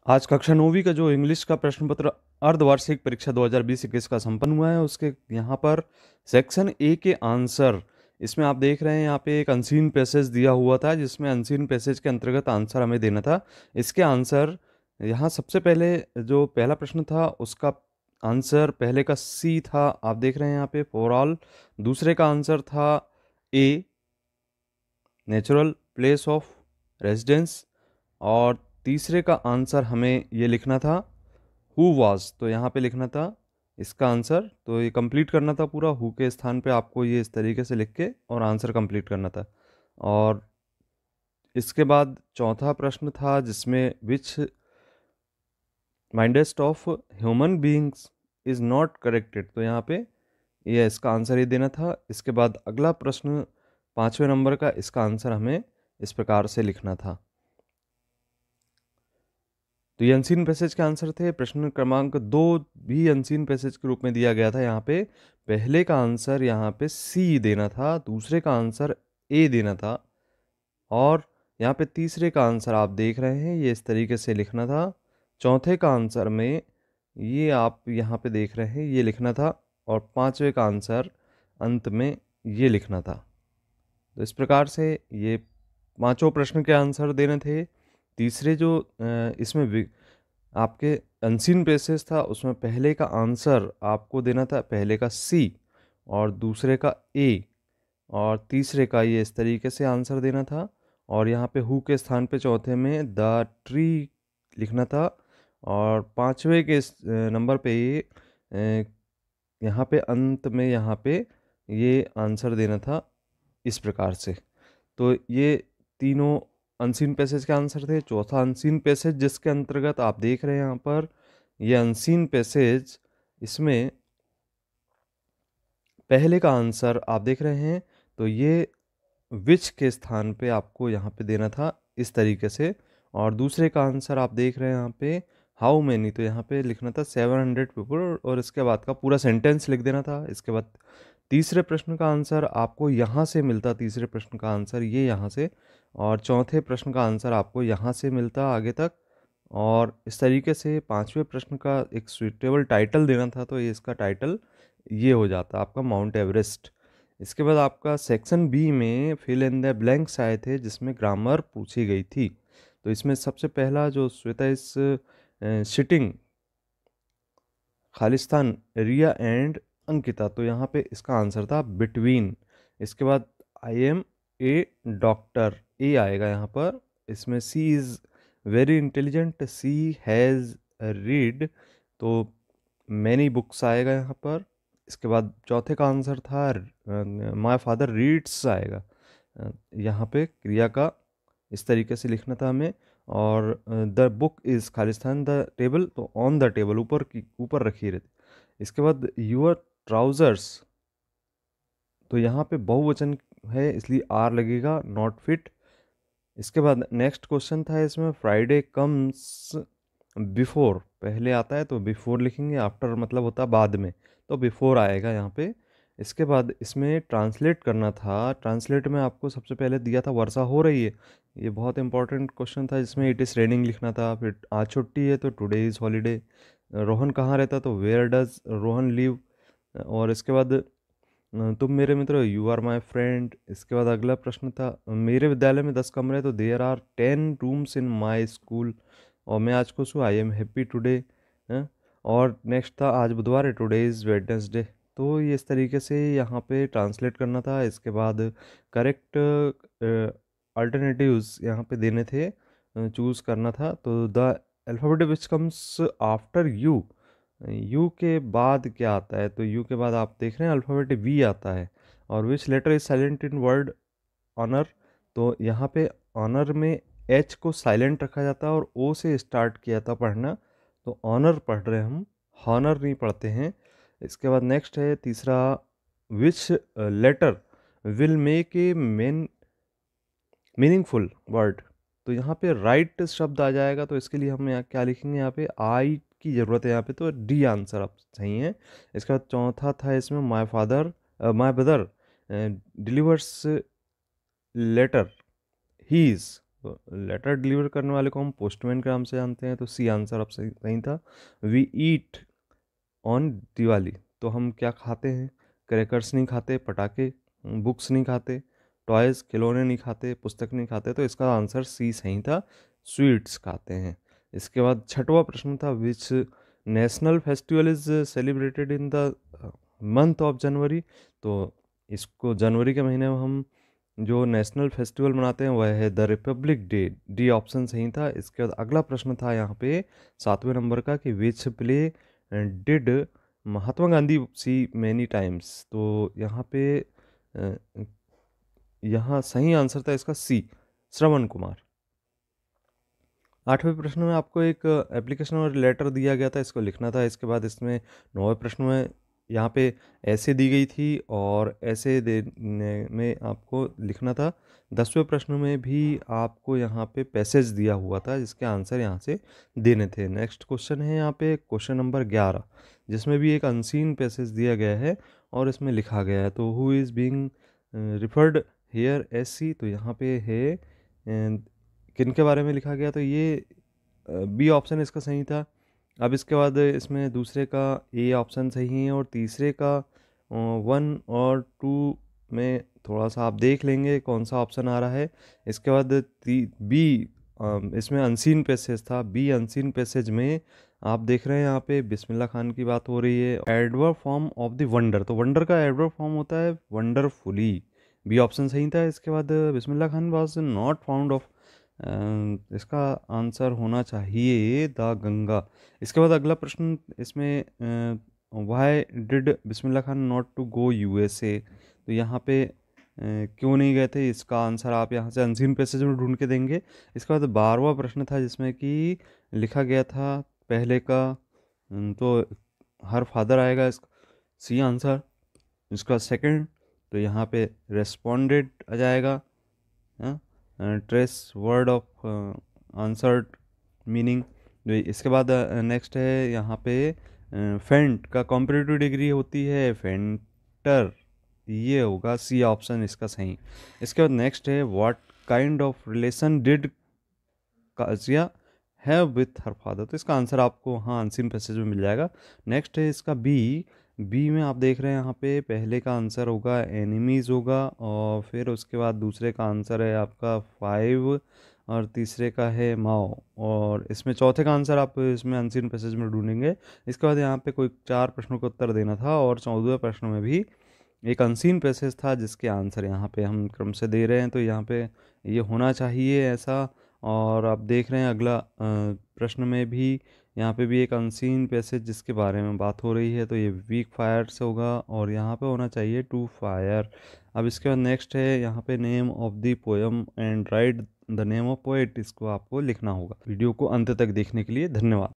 आज कक्षा 9वीं का जो इंग्लिश का प्रश्न पत्र अर्धवार्षिक परीक्षा 2020-21 का संपन्न हुआ है, उसके यहाँ पर सेक्शन ए के आंसर इसमें आप देख रहे हैं। यहाँ पे एक अनसीन पैसेज दिया हुआ था, जिसमें अनसीन पैसेज के अंतर्गत आंसर हमें देना था। इसके आंसर यहाँ सबसे पहले जो पहला प्रश्न था उसका आंसर पहले का सी था, आप देख रहे हैं यहाँ पे फॉर ऑल। दूसरे का आंसर था ए, नेचुरल प्लेस ऑफ रेजिडेंस। और तीसरे का आंसर हमें ये लिखना था हु वाज, तो यहाँ पे लिखना था इसका आंसर। तो ये कंप्लीट करना था पूरा, हु के स्थान पे आपको ये इस तरीके से लिख के और आंसर कंप्लीट करना था। और इसके बाद चौथा प्रश्न था जिसमें which mindset of human beings is not corrected, तो यहाँ पे ये इसका आंसर ही देना था। इसके बाद अगला प्रश्न 5वें नंबर का, इसका आंसर हमें इस प्रकार से लिखना था। तो ये अनसीन पैसेज के आंसर थे। प्रश्न क्रमांक 2 भी अनसीन पैसेज के रूप में दिया गया था। यहाँ पे पहले का आंसर यहाँ पे सी देना था, दूसरे का आंसर ए देना था, और यहाँ पे तीसरे का आंसर आप देख रहे हैं ये इस तरीके से लिखना था। चौथे का आंसर में ये आप यहाँ पे देख रहे हैं ये लिखना था, और पांचवे का आंसर अंत में ये लिखना था। तो इस प्रकार से ये पांचों प्रश्न के आंसर देने थे। तीसरे जो इसमें आपके अनसीन पेसेस था, उसमें पहले का आंसर आपको देना था, पहले का सी और दूसरे का ए, और तीसरे का ये इस तरीके से आंसर देना था। और यहाँ पे हु के स्थान पे चौथे में द ट्री लिखना था, और पांचवे के नंबर पे ये यहाँ पे अंत में यहाँ पे ये आंसर देना था इस प्रकार से। तो ये तीनों अनसीन पैसेज के आंसर थे। चौथा अनसीन पैसेज जिसके अंतर्गत आप देख रहे हैं यहाँ पर ये अनसीन पैसेज, इसमें पहले का आंसर आप देख रहे हैं, तो ये विच के स्थान पे आपको यहाँ पे देना था इस तरीके से। और दूसरे का आंसर आप देख रहे हैं यहाँ पे हाउ मैनी, तो यहाँ पे लिखना था 700 पीपल, और इसके बाद का पूरा सेंटेंस लिख देना था। इसके बाद तीसरे प्रश्न का आंसर आपको यहाँ से मिलता, तीसरे प्रश्न का आंसर ये यहाँ से, और चौथे प्रश्न का आंसर आपको यहाँ से मिलता आगे तक। और इस तरीके से पांचवें प्रश्न का एक सुइटेबल टाइटल देना था, तो ये इसका टाइटल ये हो जाता आपका माउंट एवरेस्ट। इसके बाद आपका सेक्शन बी में फिल इन द ब्लैंक्स आए थे, जिसमें ग्रामर पूछी गई थी। तो इसमें सबसे पहला जो श्वेता इस सिटिंग खालिस्तान रिया एंड अंकिता, तो यहाँ पे इसका आंसर था बिटवीन। इसके बाद आई एम ए डॉक्टर, ए आएगा यहाँ पर। इसमें she is very intelligent, she has read, too many books आएगा यहाँ पर। इसके बाद चौथे का आंसर था माय फादर रीड्स आएगा। यहाँ पे क्रिया का इस तरीके से लिखना था हमें। और the book is Khalistan the table, तो ऑन द टेबल ऊपर की ऊपर रखी रहती। इसके बाद यूअर ट्राउजर्स, तो यहाँ पे बहुवचन है इसलिए आर लगेगा, नॉट फिट। इसके बाद नेक्स्ट क्वेश्चन था इसमें फ्राइडे कम्स बिफोर, पहले आता है तो बिफोर लिखेंगे, आफ्टर मतलब होता है बाद में, तो बिफोर आएगा यहाँ पे। इसके बाद इसमें ट्रांसलेट करना था। ट्रांसलेट में आपको सबसे पहले दिया था वर्षा हो रही है, ये बहुत इंपॉर्टेंट क्वेश्चन था, जिसमें इट इज़ रेनिंग लिखना था। फिर आज छुट्टी है तो टुडे इज़ हॉलीडे। रोहन कहाँ रहता, तो वेयर डज रोहन लिव। और इसके बाद तुम मेरे मित्र हो, यू आर माई फ्रेंड। इसके बाद अगला प्रश्न था मेरे विद्यालय में 10 कमरे हैं, तो there are 10 rooms in my school. और मैं आज खुश हूँ, आई एम हैप्पी टुडे। और नेक्स्ट था आज बुधवार है, टुडे इज़ वेडनेसडे। तो ये इस तरीके से यहाँ पे ट्रांसलेट करना था। इसके बाद करेक्ट अल्टरनेटिव्स यहाँ पे देने थे, चूज़ करना था। तो the alphabet which comes after you, you के बाद क्या आता है, तो यू के बाद आप देख रहे हैं अल्फ़ाबेट वी आता है। और which letter is silent in word honour, तो यहाँ पे ऑनर में एच को साइलेंट रखा जाता है और ओ से स्टार्ट किया था पढ़ना, तो ऑनर पढ़ रहे हैं हम, हॉनर नहीं पढ़ते हैं। इसके बाद नेक्स्ट है तीसरा, which letter will make a meaningful word, तो यहाँ पे राइट शब्द आ जाएगा। तो इसके लिए हम यहाँ क्या लिखेंगे, यहाँ पे आई की ज़रूरत है यहाँ पे, तो डी आंसर आप सही है। इसका चौथा था इसमें my brother delivers letter he is, letter deliver करने वाले को हम पोस्टमैन के नाम से जानते हैं, तो सी आंसर अब सही था। वी ईट ऑन दिवाली, तो हम क्या खाते हैं? क्रैकर्स नहीं खाते, पटाखे, बुक्स नहीं खाते, टॉयज़ खिलौने नहीं खाते, पुस्तक नहीं खाते, तो इसका आंसर सी सही था, स्वीट्स खाते हैं। इसके बाद छठवां प्रश्न था, which national festival is celebrated in the month of January. तो इसको जनवरी के महीने में हम जो नेशनल फेस्टिवल मनाते हैं वह है the Republic day, D option सही था। इसके बाद अगला प्रश्न था यहाँ पे 7वें नंबर का कि which play did Mahatma Gandhi see many times. तो यहाँ पे अ, यहाँ सही आंसर था इसका सी, श्रवण कुमार। 8वें प्रश्न में आपको एक एप्लीकेशन और लेटर दिया गया था, इसको लिखना था। इसके बाद इसमें 9वें प्रश्न में यहाँ पे ऐसे दी गई थी और ऐसे देने में आपको लिखना था। 10वें प्रश्न में भी आपको यहाँ पे पैसेज दिया हुआ था जिसके आंसर यहाँ से देने थे। नेक्स्ट क्वेश्चन है यहाँ पे क्वेश्चन नंबर 11, जिसमें भी एक अनसीन पैसेज दिया गया है और इसमें लिखा गया है, तो who is being referred here as she. तो यहाँ पे है किन के बारे में लिखा गया, तो ये बी ऑप्शन इसका सही था। अब इसके बाद इसमें दूसरे का ए ऑप्शन सही है और तीसरे का 1 और 2 में थोड़ा सा आप देख लेंगे कौन सा ऑप्शन आ रहा है। इसके बाद बी, इसमें अनसीन पैसेज था, बी अनसीन पैसेज में आप देख रहे हैं यहाँ पे बिस्मिल्लाह खान की बात हो रही है। Adverb form of the wonder, तो वंडर का एडवर्ब फॉर्म होता है वंडरफुली, बी ऑप्शन सही था। इसके बाद Bismillah Khan was not found of, इसका आंसर होना चाहिए द गंगा। इसके बाद अगला प्रश्न इसमें why did Bismillah Khan not to go USA. तो यहाँ पे क्यों नहीं गए थे, इसका आंसर आप यहाँ से अनसीन पैसेज में ढूंढ के देंगे। इसके बाद 12वां प्रश्न था जिसमें कि लिखा गया था पहले का, तो हर फादर आएगा इसका सी आंसर। इसका सेकंड, तो यहाँ पे रेस्पोंडेड आ जाएगा, trace word of answered meaning. इसके बाद नेक्स्ट है यहाँ पे फेंट का कॉम्पिटिटिव डिग्री होती है फेंटर, ये होगा सी ऑप्शन इसका सही। इसके बाद नेक्स्ट है what kind of relation did Kajia have with her father. तो इसका आंसर आपको हाँ अनसीन पैसेज में मिल जाएगा। नेक्स्ट है इसका बी, बी में आप देख रहे हैं यहाँ पे पहले का आंसर होगा एनिमीज होगा, और फिर उसके बाद दूसरे का आंसर है आपका 5 और तीसरे का है माओ, और इसमें चौथे का आंसर आप इसमें अनसीन पैसेज में ढूंढेंगे। इसके बाद यहाँ पे कोई 4 प्रश्नों का उत्तर देना था और 14वें प्रश्न में भी एक अनसीन पैसेज था जिसके आंसर यहाँ पे हम क्रम से दे रहे हैं, तो यहाँ पे ये होना चाहिए ऐसा। और आप देख रहे हैं अगला प्रश्न में भी यहाँ पे भी एक अनसीन पैसेज जिसके बारे में बात हो रही है, तो ये वीक फायर से होगा और यहाँ पे होना चाहिए टू फायर। अब इसके बाद नेक्स्ट है यहाँ पे name of the poem and right the name of poet, इसको आपको लिखना होगा। वीडियो को अंत तक देखने के लिए धन्यवाद।